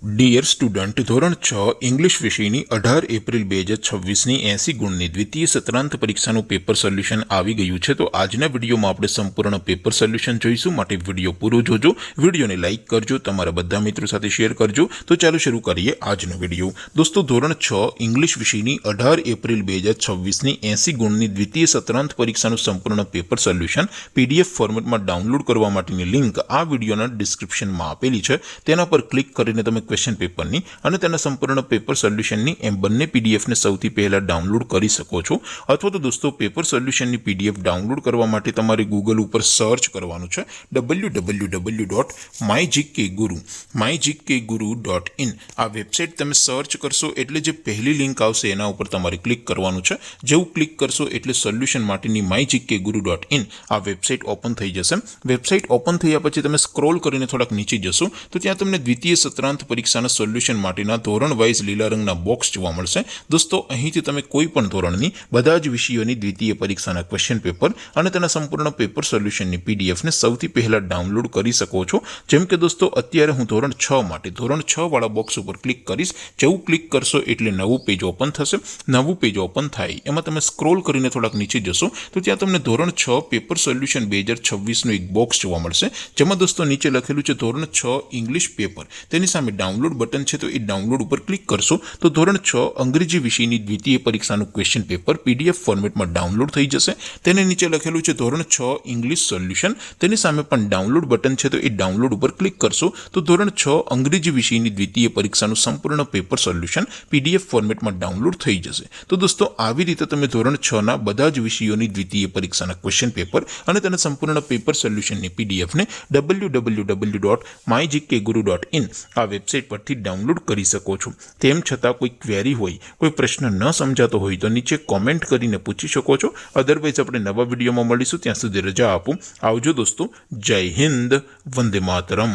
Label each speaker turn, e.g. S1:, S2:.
S1: Dear student, ધોરણ 6 English વિષયની 18 April 2026ની 80 ગુણની દ્વિતીય સત્રાંત પરીક્ષાનું પેપર સોલ્યુશન આવી ગયું છે। તો આજના વિડીયોમાં આપણે સંપૂર્ણ પેપર સોલ્યુશન જોઈશું, માટે વિડીયો પૂરો જોજો, વિડીયોને લાઇક કરજો, તમારા બધા મિત્રો સાથે શેર કરજો। તો ચાલો શરૂ કરીએ આજનો વિડીયો। દોસ્તો, ધોરણ 6 ઇંગ્લિશ વિષયની 18 એપ્રિલ 2026ની 80 ગુણની દ્વિતીય સત્રાંત પરીક્ષાનું સંપૂર્ણ પેપર સોલ્યુશન PDF ફોર્મેટમાં ડાઉનલોડ કરવા માટેની લિંક આ વિડીયોના ડિસ્ક્રિપ્શનમાં આપેલી છે। તેના પર ક્લિક કરીને તમે ક્વેશ્ચન પેપરની અને તેના સંપૂર્ણ પેપર સોલ્યુશનની એમ બંને પીડીએફને સૌથી પહેલા ડાઉનલોડ કરી શકો છો। અથવા તો દોસ્તો, પેપર સોલ્યુશનની પીડીએફ ડાઉનલોડ કરવા માટે તમારે ગૂગલ ઉપર સર્ચ કરવાનું છે www.mygkguru.in। આ વેબસાઇટ તમે સર્ચ કરશો એટલે જે પહેલી લિંક આવશે એના ઉપર તમારે ક્લિક કરવાનું છે। જેવું ક્લિક કરશો એટલે સોલ્યુશન માટેની mygkguru.in આ વેબસાઇટ ઓપન થઈ જશે। વેબસાઇટ ઓપન થયા પછી તમે સ્ક્રોલ કરીને થોડાક નીચે જશો તો ત્યાં તમને દ્વિતીય સત્રાંત પરીક્ષાના સોલ્યુશન માટેના ધોરણ વાઇઝ લીલા રંગના બોક્સ જોવા મળશે। દોસ્તો, અહીંથી તમે કોઈ પણ ધોરણની બધા જ વિષયોની દ્વિતીય પરીક્ષાના ક્વેશ્ચન પેપર અને તેના સંપૂર્ણ પેપર સોલ્યુશનની પીડીએફને સૌથી પહેલા ડાઉનલોડ કરી શકો છો। જેમ કે દોસ્તો, અત્યારે હું ધોરણ 6 માટે ધોરણ 6 વાળા બોક્સ ઉપર ક્લિક કરીશ। જેવું ક્લિક કરશો એટલે નવું પેજ ઓપન થશે। નવું પેજ ઓપન થાય એમાં તમે સ્ક્રોલ કરીને થોડાક નીચે જશો તો ત્યાં તમને ધોરણ 6 પેપર સોલ્યુશન 2026નું એક બોક્સ જોવા મળશે, જેમાં દોસ્તો નીચે લખેલું છે ધોરણ 6 ઇંગ્લિશ પેપર। તેની સામે ડાઉનલોડ બટન છે, તો એ ડાઉનલોડ ઉપર ક્લિક કરશો તો ધોરણ 6 અંગ્રેજી વિષયની દ્વિતીય પરીક્ષાનું ક્વેશ્ચન પેપર PDF ફોર્મેટમાં ડાઉનલોડ થઈ જશે। તેને નીચે લખેલું છે ધોરણ 6 ઇંગ્લિશ સોલ્યુશન, તેની સામે પણ ડાઉનલોડ બટન છે, તો એ ડાઉનલોડ ઉપર ક્લિક કરશો તો ધોરણ 6 અંગ્રેજી વિષયની દ્વિતીય પરીક્ષાનું સંપૂર્ણ પેપર સોલ્યુશન PDF ફોર્મેટમાં ડાઉનલોડ થઈ જશે। તો દોસ્તો, આવી રીતે તમે ધોરણ 6ના બધા જ વિષયોની દ્વિતીય પરીક્ષાના ક્વેશ્ચન પેપર અને તેના સંપૂર્ણ પેપર સોલ્યુશનની પીડીએફને www.mygkguru.in આ વેબસાઇટ પરથી ડાઉનલોડ કરી શકો છો। તેમ છતાં કોઈ ક્વેરી હોય, કોઈ પ્રશ્ન ન સમજાતો હોય તો નીચે કોમેન્ટ કરીને પૂછી શકો છો। અદરવાઇઝ આપણે નવા વિડીયોમાં મળીશું, ત્યાં સુધી રજા આપો। આવજો દોસ્તો, જય હિન્દ, વંદે માતરમ।